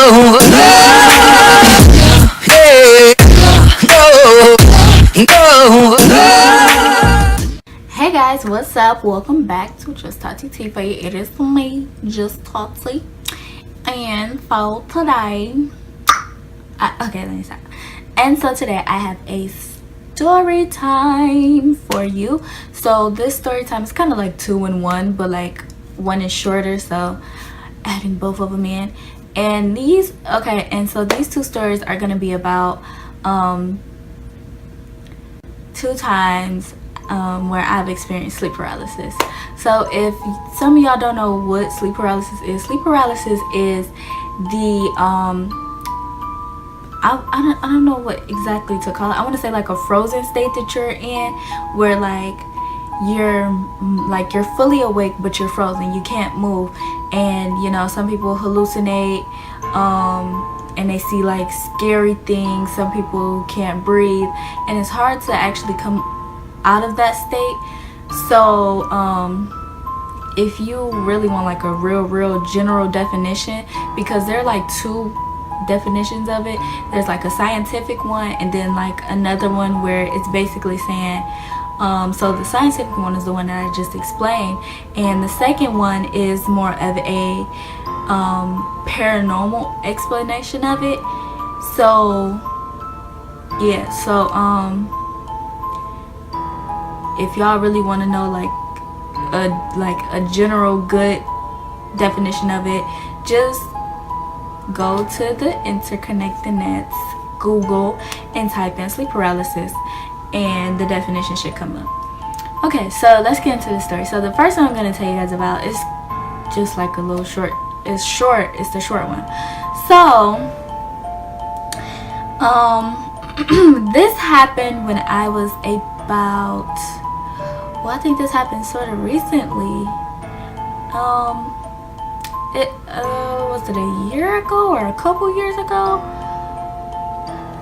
no, hey, no, no. Hey guys, what's up? Welcome back to Just Taty TV. It is me, Just Taty. And for today, okay, let me stop. And so today I have a story time for you. So this story time is kind of like 2 in 1, but like one is shorter, so adding both of them in. And these, okay, and so these 2 stories are gonna be about 2 times where I've experienced sleep paralysis. So if some of y'all don't know what sleep paralysis is the I don't know what exactly to call it. I want to say like a frozen state that you're in, where like you're fully awake but you're frozen, you can't move. And you know, some people hallucinate and they see like scary things. Some people can't breathe, and it's hard to actually come out of that state. So if you really want like a real general definition, because there are like 2 definitions of it. There's like a scientific one and then like another one where it's basically saying so the scientific one is the one that I just explained, and the second one is more of a paranormal explanation of it. So yeah, so if y'all really want to know like a general good definition of it, just go to the interconnected nets, Google, and type in sleep paralysis, and the definition should come up. Okay, so let's get into the story. So the first one I'm going to tell you guys about is just like a little short. It's short. It's the short one. So this happened when I was about, well, I think this happened sort of recently. Was it a year ago or a couple years ago?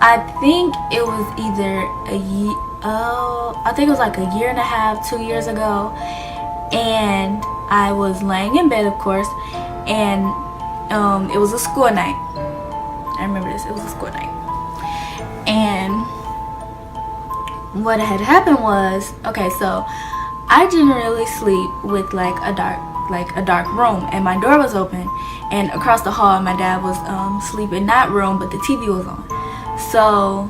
I think it was either I think it was like a year and a half, 2 years ago. And I was laying in bed, of course, and it was a school night. I remember this. It was a school night. And what had happened was, okay, so I generally sleep with like a dark room, and my door was open, and across the hall my dad was sleeping in that room, but the TV was on. So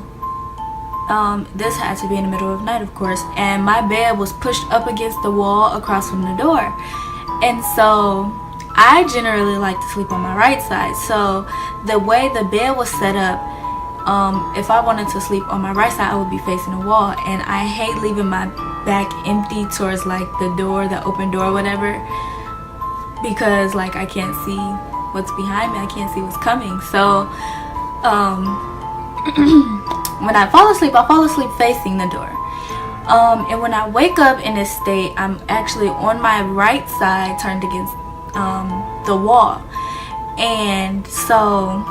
this had to be in the middle of the night, of course, and my bed was pushed up against the wall across from the door. And so I generally like to sleep on my right side. So the way the bed was set up, if I wanted to sleep on my right side, I would be facing the wall, and I hate leaving my back empty towards like the door, the open door, whatever, because like I can't see what's behind me, I can't see what's coming. So when I fall asleep facing the door. And when I wake up in this state, I'm actually on my right side turned against the wall. And so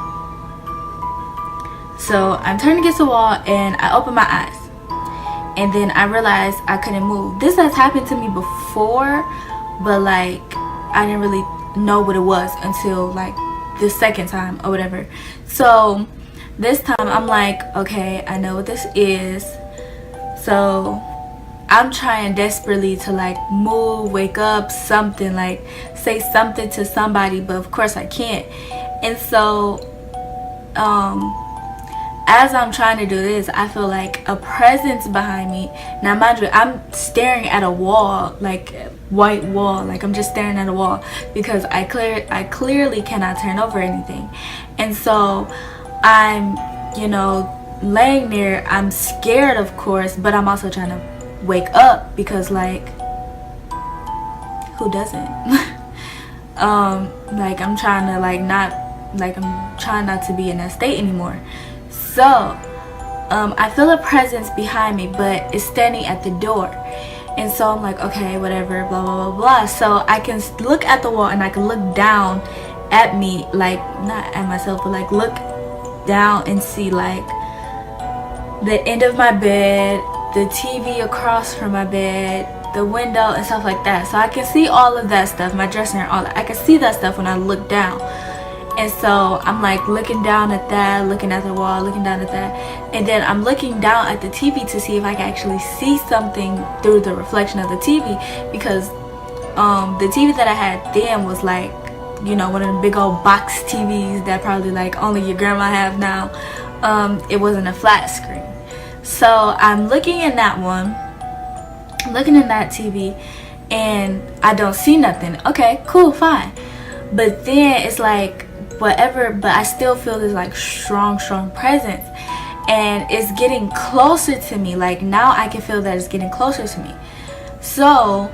I'm turned against the wall, and I open my eyes, and then I realized I couldn't move. This has happened to me before, but like I didn't really know what it was until like the second time or whatever. So this time I'm like, okay, I know what this is. So I'm trying desperately to like move, wake up, something, like say something to somebody, but of course I can't. And so as I'm trying to do this, I feel like a presence behind me. Now mind you, I'm staring at a wall, like white wall, like I'm just staring at a wall, because I clearly cannot turn over anything. And so I'm, you know, laying there. I'm scared, of course, but I'm also trying to wake up, because like who doesn't? Like I'm trying to I'm trying not to be in that state anymore. So I feel a presence behind me, but it's standing at the door. And so I'm like, okay, whatever, blah blah blah blah. So I can look at the wall, and I can look down at me, like not at myself, but like look down and see like the end of my bed, the TV across from my bed, the window and stuff like that. So I can see all of that stuff, my dressing room, all that. I can see that stuff when I look down. And so I'm like looking down at that, looking at the wall, looking down at that, and then I'm looking down at the TV to see if I can actually see something through the reflection of the TV, because the TV that I had then was like, you know, one of the big old box TVs that probably like only your grandma have now. It wasn't a flat screen. So I'm looking in that one, looking in that TV, and I don't see nothing. Okay, cool, fine. But then it's like whatever, but I still feel this like strong presence, and it's getting closer to me. Like now I can feel that it's getting closer to me. So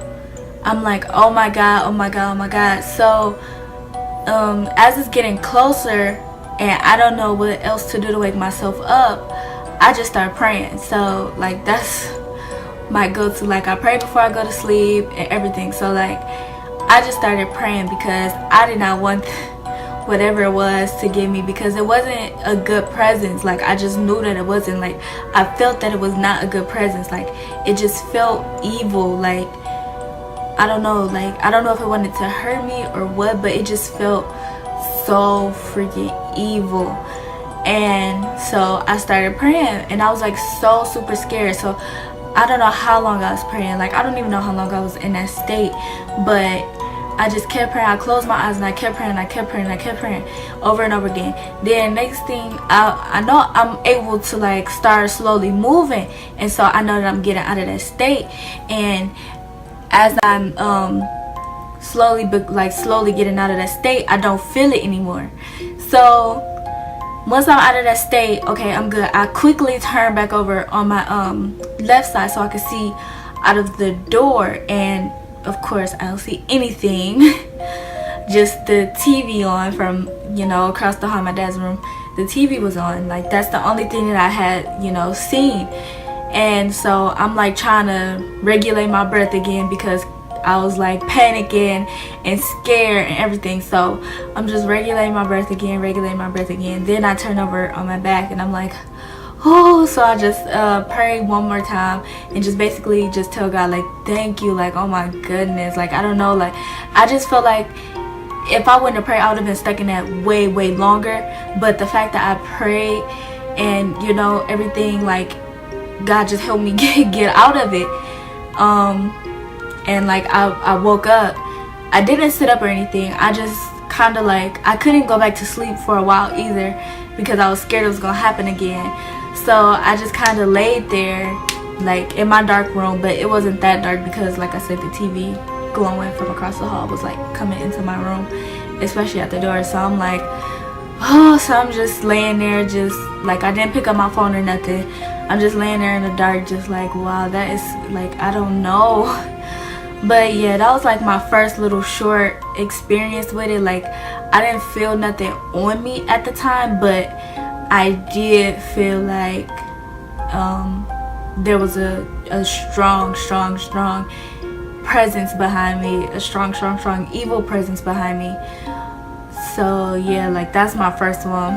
I'm like, oh my god, oh my god, oh my god. So as it's getting closer and I don't know what else to do to wake myself up, I just start praying. So like that's my go-to. Like I pray before I go to sleep and everything. So like I just started praying because I did not want whatever it was to get me, because it wasn't a good presence. Like I just knew that it wasn't. Like I felt that it was not a good presence. Like it just felt evil. Like I don't know, like I don't know if it wanted to hurt me or what, but it just felt so freaking evil. And so I started praying, and I was like so super scared. So I don't know how long I was praying. Like I don't even know how long I was in that state, but I just kept praying. I closed my eyes and I kept praying, I kept praying, I kept praying over and over again. Then next thing, I know I'm able to like start slowly moving, and so I know that I'm getting out of that state. And as I'm slowly getting out of that state, I don't feel it anymore. So once I'm out of that state, okay, I'm good. I quickly turn back over on my left side so I can see out of the door, and of course I don't see anything. Just the TV on from, you know, across the hall in my dad's room. The TV was on. Like that's the only thing that I had, you know, seen. And so I'm like trying to regulate my breath again, because I was like panicking and scared and everything. So I'm just regulating my breath again, Then I turn over on my back and I'm like, oh. So I just pray one more time and just basically just tell God like, thank you. Like, oh my goodness. Like, I don't know. Like, I just felt like if I wouldn't have prayed, I would have been stuck in that way longer. But the fact that I prayed and, you know, everything, like God just helped me get out of it. And like I woke up. I didn't sit up or anything. I just kind of like, I couldn't go back to sleep for a while either, because I was scared it was gonna happen again. So I just kind of laid there like in my dark room, but it wasn't that dark because like I said, the TV glowing from across the hall was like coming into my room, especially at the door. So I'm like, oh, so I'm just laying there, just like I didn't pick up my phone or nothing. I'm just laying there in the dark, just like, wow, that is like, I don't know. But yeah, that was like my first little short experience with it. Like I didn't feel nothing on me at the time, but I did feel like there was a strong presence behind me, a strong evil presence behind me. So yeah, like that's my first one.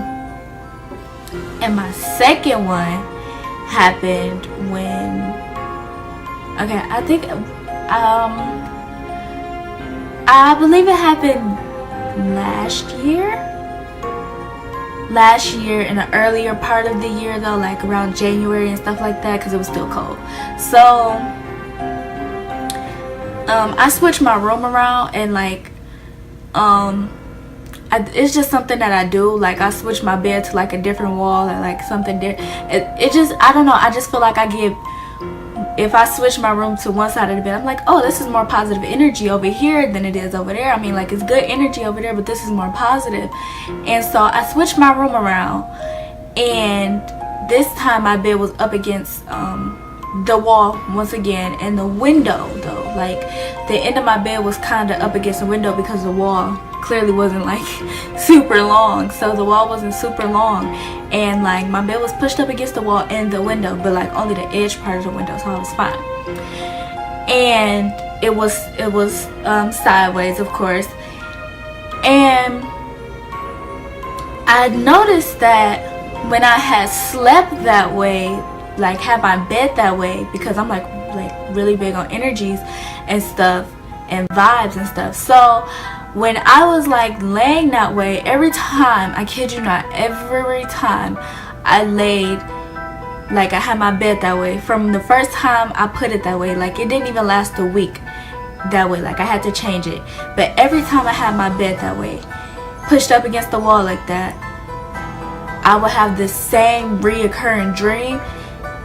And my second one happened when, okay, I think I believe it happened last year in the earlier part of the year though, like around January and stuff like that, because it was still cold. So I switched my room around, and like it's just something that I do. Like I switch my bed to like a different wall, or like something different. It just, I don't know, I just feel like I get, if I switch my room to one side of the bed, I'm like, oh, this is more positive energy over here than it is over there. I mean, like, it's good energy over there, but this is more positive. And so I switched my room around, and this time my bed was up against the wall once again, and the window though, like the end of my bed was kind of up against the window, because the wall clearly wasn't like super long. So the wall wasn't super long, and like my bed was pushed up against the wall and the window, but like only the edge part of the window, so I was fine. And it was sideways, of course. And I noticed that when I had slept that way, like had my bed that way, because I'm like really big on energies and stuff and vibes and stuff. So when I was like laying that way, every time, I kid you not, every time I laid, like I had my bed that way, from the first time I put it that way, like it didn't even last a week that way, like I had to change it. But every time I had my bed that way, pushed up against the wall like that, I would have the same reoccurring dream,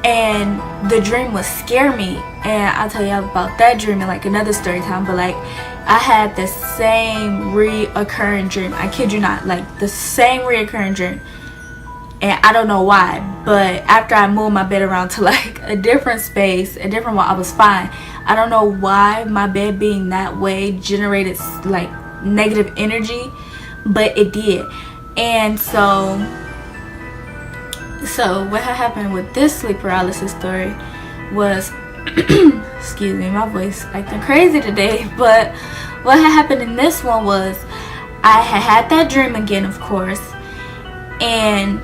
and the dream would scare me. And I'll tell you about that dream in like another story time. But like, I had the same reoccurring dream, I kid you not, like the same reoccurring dream. And I don't know why, but after I moved my bed around to like a different space, a different one, I was fine. I don't know why my bed being that way generated like negative energy, but it did. And so what had happened with this sleep paralysis story was excuse me, my voice acting crazy today. But what had happened in this one was I had that dream again, of course, and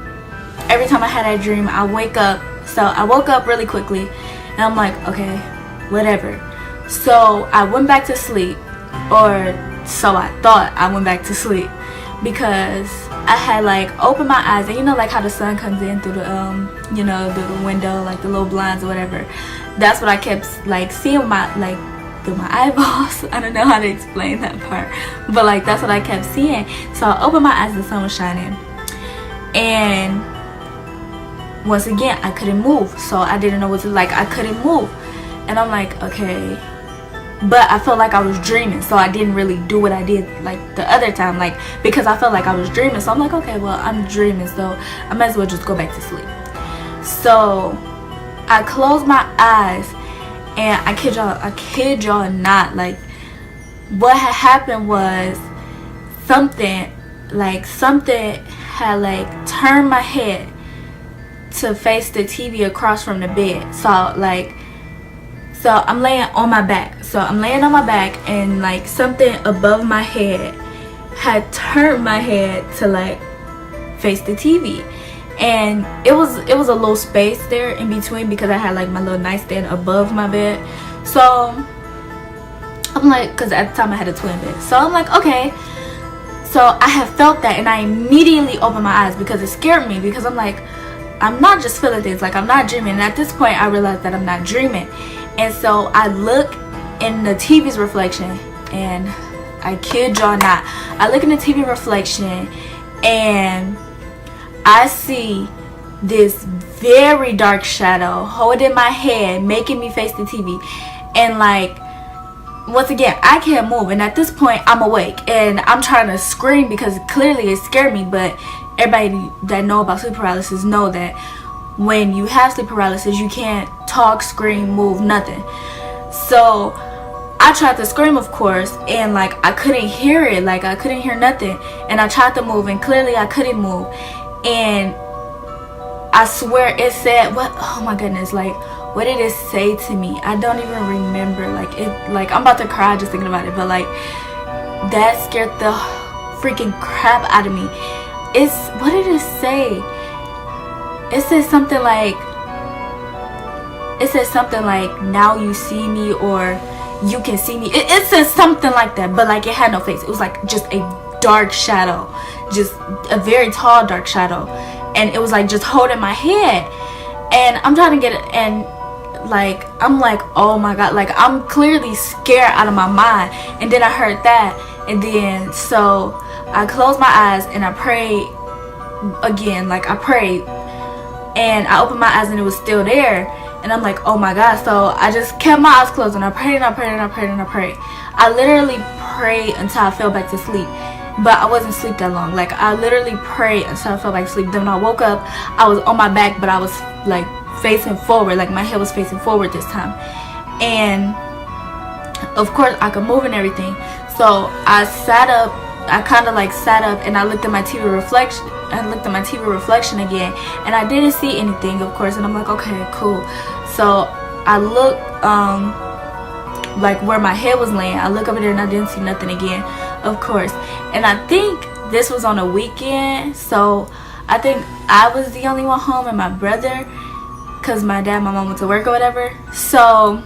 every time I had that dream, I wake up. So I woke up really quickly and I'm like, okay, whatever. So I went back to sleep, or so I thought. I went back to sleep because I had like opened my eyes, and you know like how the sun comes in through the you know, through the window, like the little blinds or whatever. That's what I kept like seeing with my, like, through my eyeballs. I don't know how to explain that part, but like that's what I kept seeing. So I opened my eyes, the sun was shining, and once again I couldn't move. So I didn't know what to, like, I couldn't move, and I'm like, okay. But I felt like I was dreaming, so I didn't really do what I did like the other time, like, because I felt like I was dreaming. So I'm like, okay, well, I'm dreaming, so I might as well just go back to sleep. So I closed my eyes, and I kid y'all not, like, what had happened was something had like turned my head to face the TV across from the bed. So I'm laying on my back. So I'm laying on my back, and like something above my head had turned my head to like face the TV. And it was a little space there in between because I had like my little nightstand above my bed. So I'm like, because at the time I had a twin bed. So I'm like, okay. So I have felt that, and I immediately opened my eyes because it scared me, because I'm like, I'm not just feeling things, like I'm not dreaming. And at this point I realized that I'm not dreaming. And so I look in the TV's reflection, and I kid y'all not, I look in the TV reflection and I see this very dark shadow holding my head, making me face the TV. And like, once again, I can't move, and at this point I'm awake and I'm trying to scream because clearly it scared me. But everybody that know about sleep paralysis know that when you have sleep paralysis, you can't talk, scream, move, nothing. So I tried to scream, of course, and like I couldn't hear it, like I couldn't hear nothing. And I tried to move, and clearly I couldn't move. And I swear it said, what, oh my goodness, like, what did it say to me? I don't even remember. Like, it, like, I'm about to cry just thinking about it. But like, that scared the freaking crap out of me. What did it say? It says something like, now you see me, or you can see me. It says something like that, but like it had no face. It was like just a dark shadow, just a very tall dark shadow, and it was like just holding my head. And I'm trying to get it, and like I'm like, oh my god, like I'm clearly scared out of my mind. And then I heard that, and then so I closed my eyes and I prayed again, like I prayed, and I opened my eyes and it was still there. And I'm like, oh my god. So I just kept my eyes closed, and I prayed and I prayed and I prayed and I prayed. I literally prayed until I fell back to sleep. But I wasn't asleep that long. Like I literally prayed until I fell back to sleep. Then when I woke up, I was on my back, but I was like facing forward. Like my head was facing forward this time. And of course I could move and everything. So I sat up. I kind of like sat up, and I looked at my TV reflection. Again, and I didn't see anything, of course. And I'm like, okay, cool. So I look like where my head was laying. I look over there and I didn't see nothing again, of course. And I think this was on a weekend, so I think I was the only one home, and my brother, because my dad and my mom went to work or whatever. So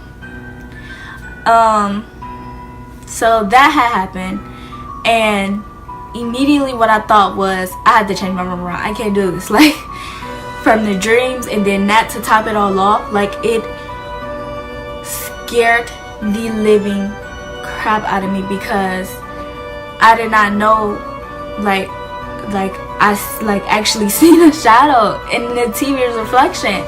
so that had happened. And immediately what I thought was, I had to change my room around. I can't do this. Like, from the dreams and then that to top it all off, like, it scared the living crap out of me because I did not know, like I actually seen a shadow in the TV's reflection,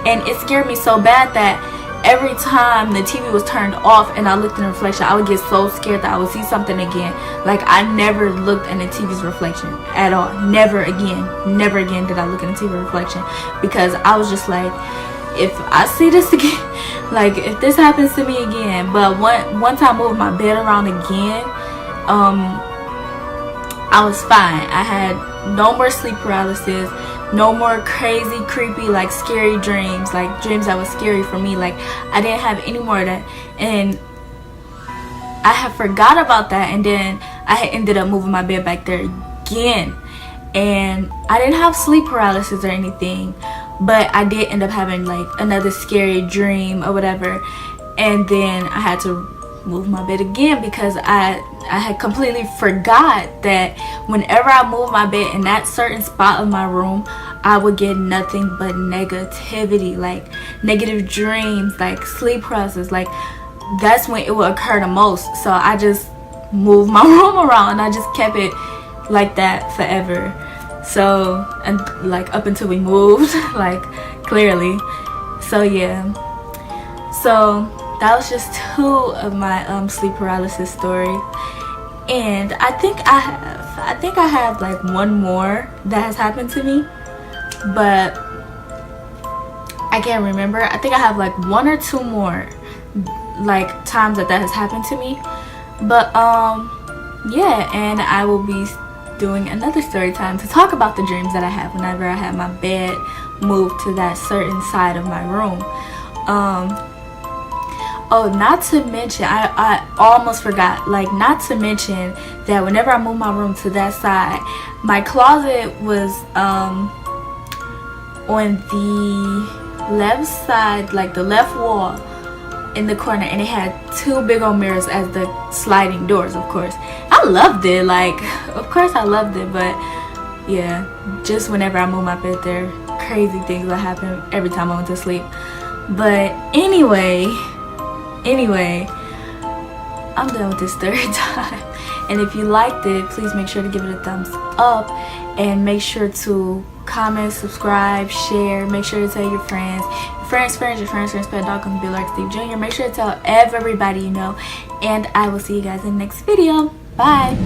and it scared me so bad that every time the TV was turned off and I looked in the reflection, I would get so scared that I would see something again. Like, I never looked in the TV's reflection at all. Never again did I look in the TV reflection, because I was just like, if I see this again, like, if this happens to me again. But once I moved my bed around again, I was fine. I had no more sleep paralysis, no more crazy, creepy, like, scary dreams, like dreams that was scary for me. Like, I didn't have any more of that, and I had forgot about that. And then I had ended up moving my bed back there again, and I didn't have sleep paralysis or anything, but I did end up having like another scary dream or whatever. And then I had to move my bed again because I had completely forgot that whenever I moved my bed in that certain spot of my room, I would get nothing but negativity, like negative dreams, like sleep paralysis. Like, that's when it would occur the most. So I just moved my room around and I just kept it like that forever. So, and like up until we moved, like, clearly. So yeah, so that was just 2 of my sleep paralysis stories. And I think I have like one more that has happened to me, but I can't remember. I think I have like 1 or 2 more like times that has happened to me. But yeah, and I will be doing another story time to talk about the dreams that I have whenever I have my bed moved to that certain side of my room. Oh, not to mention, I almost forgot, like, not to mention that whenever I moved my room to that side, my closet was on the left side, like the left wall in the corner, and it had 2 big old mirrors as the sliding doors. Of course, I loved it. Like, of course I loved it. But yeah, just whenever I moved my bed there, crazy things would happen every time I went to sleep. But anyway, I'm done with this story time. And if you liked it, please make sure to give it a thumbs up, and make sure to comment, subscribe, share. Make sure to tell your friends, pet dog can be like Steve Jr. Make sure to tell everybody you know, and I will see you guys in the next video. Bye.